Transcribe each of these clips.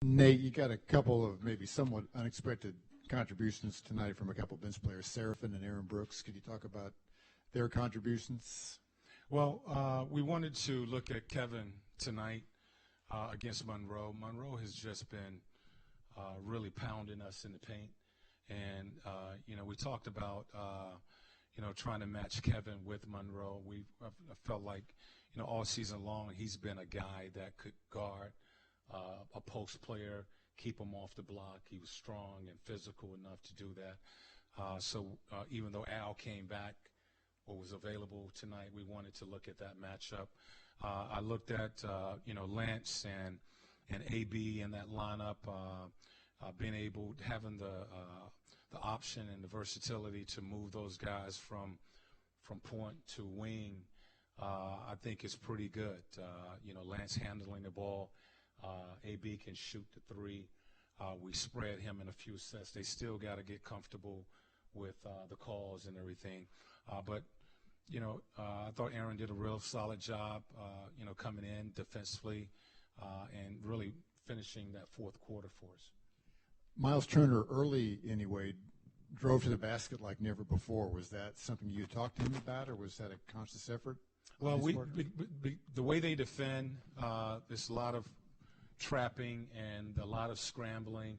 Nate, you got a couple of maybe somewhat unexpected contributions tonight from a couple of bench players, Seraphin and Aaron Brooks. Could you talk about their contributions? Well, we wanted to look at Kevin tonight against Monroe. Monroe has just been really pounding us in the paint. And, we talked about, trying to match Kevin with Monroe. I felt like, all season long he's been a guy that could guard a post player, keep him off the block. He was strong and physical enough to do that. So even though Al came back or was available tonight, we wanted to look at that matchup. I looked at, Lance and AB in that lineup, having the option and the versatility to move those guys from point to wing, I think is pretty good. Lance handling the ball. AB can shoot the three. We spread him in a few sets. They still got to get comfortable with the calls and everything. But I thought Aaron did a real solid job, coming in defensively and really finishing that fourth quarter for us. Miles Turner, early anyway, drove to the basket like never before. Was that something you talked to him about, or was that a conscious effort? Well, the way they defend, there's a lot of trapping and a lot of scrambling,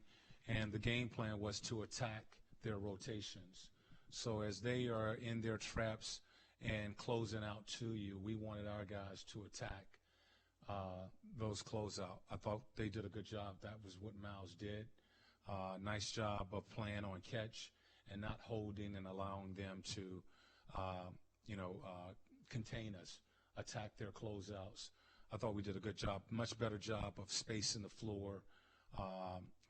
and the game plan was to attack their rotations. So as they are in their traps and closing out to you, we wanted our guys to attack those closeout. I thought they did a good job. That was what Miles did. Nice job of playing on catch and not holding and allowing them to, contain us, attack their closeouts. I thought we did a good job, much better job of spacing the floor.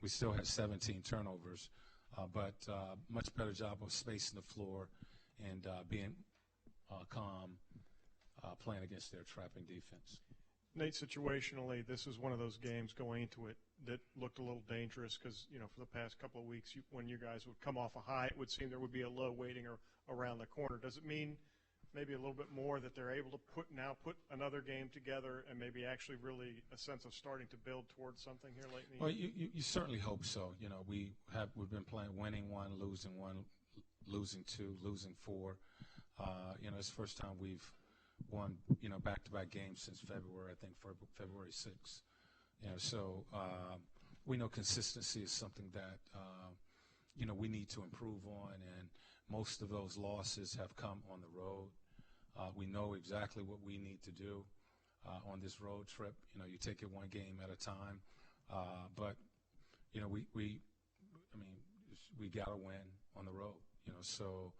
We still had 17 turnovers, but much better job of spacing the floor and being calm, playing against their trapping defense. Nate, situationally, this is one of those games going into it that looked a little dangerous because, for the past couple of weeks, when you guys would come off a high, it would seem there would be a low waiting around the corner. Does it mean maybe a little bit more that they're able to put another game together and maybe actually really a sense of starting to build towards something here late in the year? Well, you certainly hope so. We've been playing winning one, losing two, losing four. It's the first time we've won, back-to-back games since February, I think February 6th. So we know consistency is something that, we need to improve on, and most of those losses have come on the road. We know exactly what we need to do on this road trip. You take it one game at a time. But, we got to win on the road. So,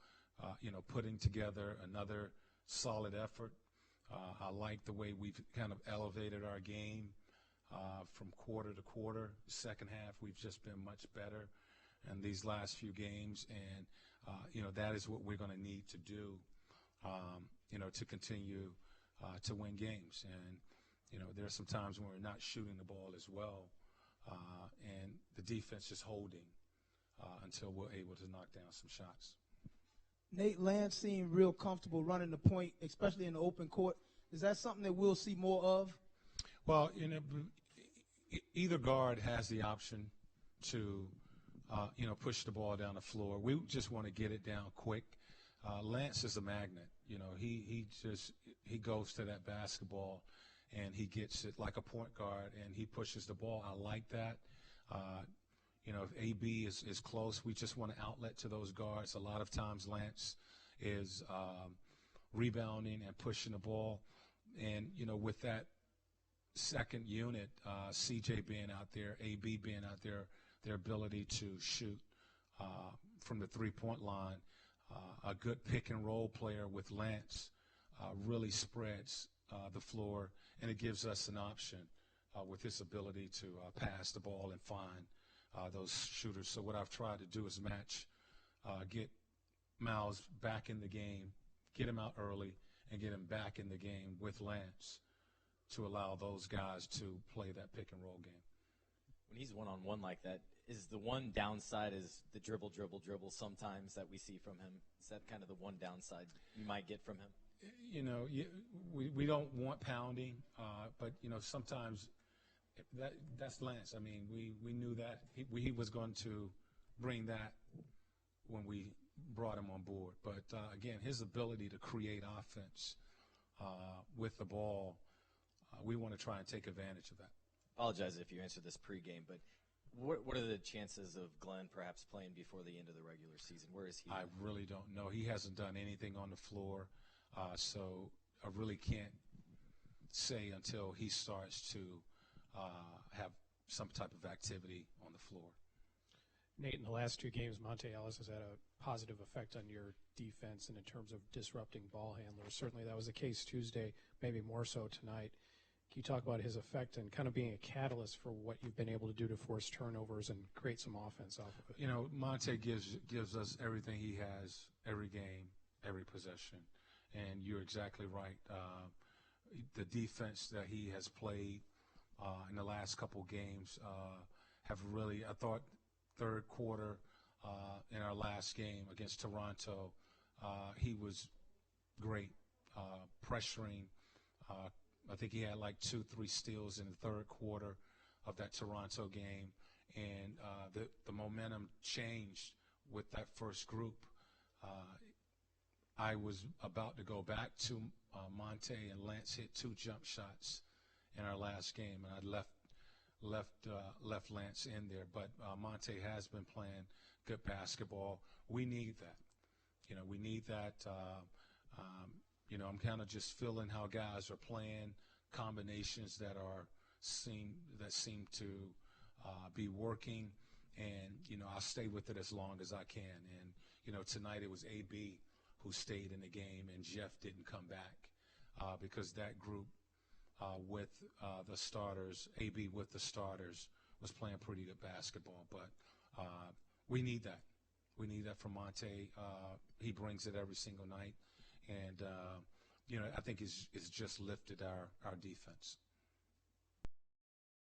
putting together another solid effort. I like the way we've kind of elevated our game from quarter to quarter. Second half, we've just been much better in these last few games, and that is what we're going to need to do, to continue to win games. And there are some times when we're not shooting the ball as well, and the defense is holding until we're able to knock down some shots. Nate, Lance seemed real comfortable running the point, especially in the open court. Is that something that we'll see more of? Well, either guard has the option to, push the ball down the floor. We just want to get it down quick. Lance is a magnet. He goes to that basketball and he gets it like a point guard and he pushes the ball. I like that. If AB is close, we just want an outlet to those guards. A lot of times Lance is rebounding and pushing the ball. And, with that second unit, CJ being out there, AB being out there, their ability to shoot from the three-point line, a good pick-and-roll player with Lance really spreads the floor, and it gives us an option with his ability to pass the ball and find those shooters. So what I've tried to do is get Miles back in the game, get him out early, and get him back in the game with Lance to allow those guys to play that pick-and-roll game. When he's one-on-one like that, is the one downside is the dribble sometimes that we see from him? Is that kind of the one downside you might get from him? We don't want pounding, but, sometimes That's Lance. I mean, we knew that he was going to bring that when we brought him on board. But, again, his ability to create offense with the ball, we want to try and take advantage of that. Apologize if you answered this pregame, but what are the chances of Glenn perhaps playing before the end of the regular season? Where is he? I really don't know. He hasn't done anything on the floor, so I really can't say until he starts to have some type of activity on the floor. Nate, in the last 2 games, Monte Ellis has had a positive effect on your defense and in terms of disrupting ball handlers. Certainly that was the case Tuesday, maybe more so tonight. Can you talk about his effect and kind of being a catalyst for what you've been able to do to force turnovers and create some offense off of it? You know, Monte gives us everything he has every game, every possession. And you're exactly right. The defense that he has played in the last couple games have really, I thought, third quarter in our last game against Toronto, he was great, pressuring. I think he had like 2-3 steals in the third quarter of that Toronto game, and the momentum changed with that first group. I was about to go back to Monte, and Lance hit 2 jump shots in our last game, and I left Lance in there. But Monte has been playing good basketball. We need that. You know, we need that. You know, I'm kind of just feeling how guys are playing combinations that seem to be working, and you know, I'll stay with it as long as I can. And you know, tonight it was AB who stayed in the game, and Jeff didn't come back because that group with the starters, AB with the starters, was playing pretty good basketball. But we need that. We need that from Monte. He brings it every single night. And, you know, I think it's just lifted our defense.